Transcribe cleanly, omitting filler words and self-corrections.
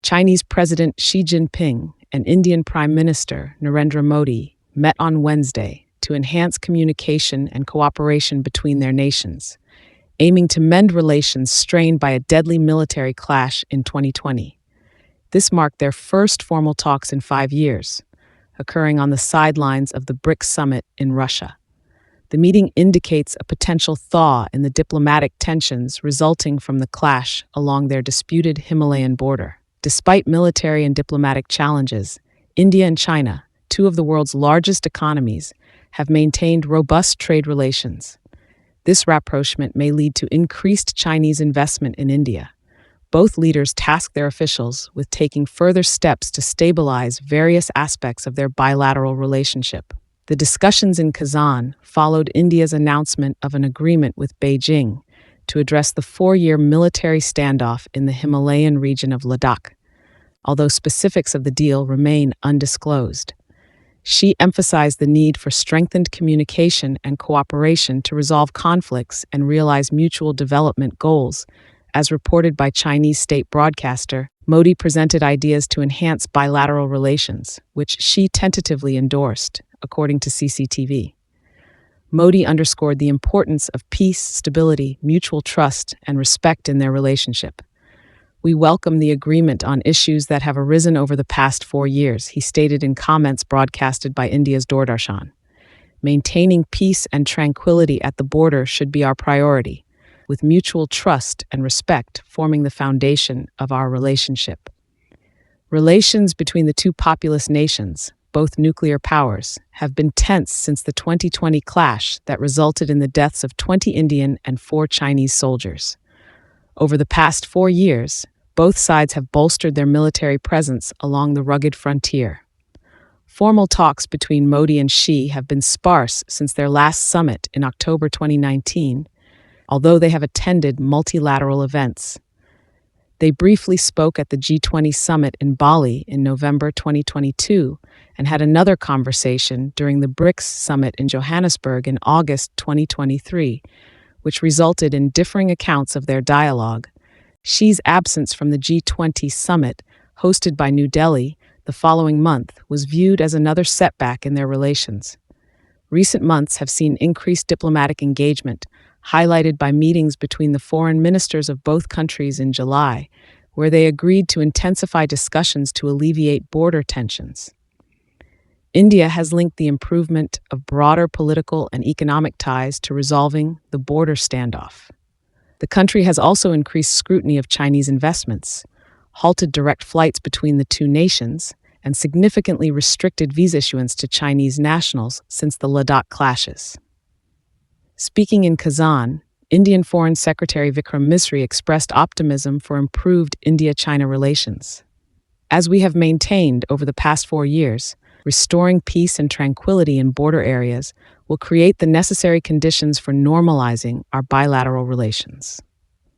Chinese President Xi Jinping and Indian Prime Minister Narendra Modi met on Wednesday to enhance communication and cooperation between their nations, aiming to mend relations strained by a deadly military clash in 2020. This marked their first formal talks in 5 years, occurring on the sidelines of the BRICS summit in Russia. The meeting indicates a potential thaw in the diplomatic tensions resulting from the clash along their disputed Himalayan border. Despite military and diplomatic challenges, India and China, two of the world's largest economies, have maintained robust trade relations. This rapprochement may lead to increased Chinese investment in India. Both leaders tasked their officials with taking further steps to stabilize various aspects of their bilateral relationship. The discussions in Kazan followed India's announcement of an agreement with Beijing to address the 4-year military standoff in the Himalayan region of Ladakh, although specifics of the deal remain undisclosed. Xi emphasized the need for strengthened communication and cooperation to resolve conflicts and realize mutual development goals. As reported by Chinese state broadcaster, Modi presented ideas to enhance bilateral relations, which Xi tentatively endorsed, according to CCTV. Modi underscored the importance of peace, stability, mutual trust, and respect in their relationship. "We welcome the agreement on issues that have arisen over the past 4 years," he stated in comments broadcasted by India's Doordarshan. "Maintaining peace and tranquility at the border should be our priority, with mutual trust and respect forming the foundation of our relationship." Relations between the two populous nations, both nuclear powers, have been tense since the 2020 clash that resulted in the deaths of 20 Indian and 4 Chinese soldiers. Over the past 4 years, both sides have bolstered their military presence along the rugged frontier. Formal talks between Modi and Xi have been sparse since their last summit in October 2019, although they have attended multilateral events. They briefly spoke at the G20 summit in Bali in November 2022 and had another conversation during the BRICS summit in Johannesburg in August 2023, which resulted in differing accounts of their dialogue. Xi's absence from the G20 summit, hosted by New Delhi the following month, was viewed as another setback in their relations. Recent months have seen increased diplomatic engagement, highlighted by meetings between the foreign ministers of both countries in July, where they agreed to intensify discussions to alleviate border tensions. India has linked the improvement of broader political and economic ties to resolving the border standoff. The country has also increased scrutiny of Chinese investments, halted direct flights between the two nations, and significantly restricted visa issuance to Chinese nationals since the Ladakh clashes. Speaking in Kazan, Indian Foreign Secretary Vikram Misri expressed optimism for improved India-China relations. "As we have maintained over the past 4 years, restoring peace and tranquility in border areas will create the necessary conditions for normalizing our bilateral relations."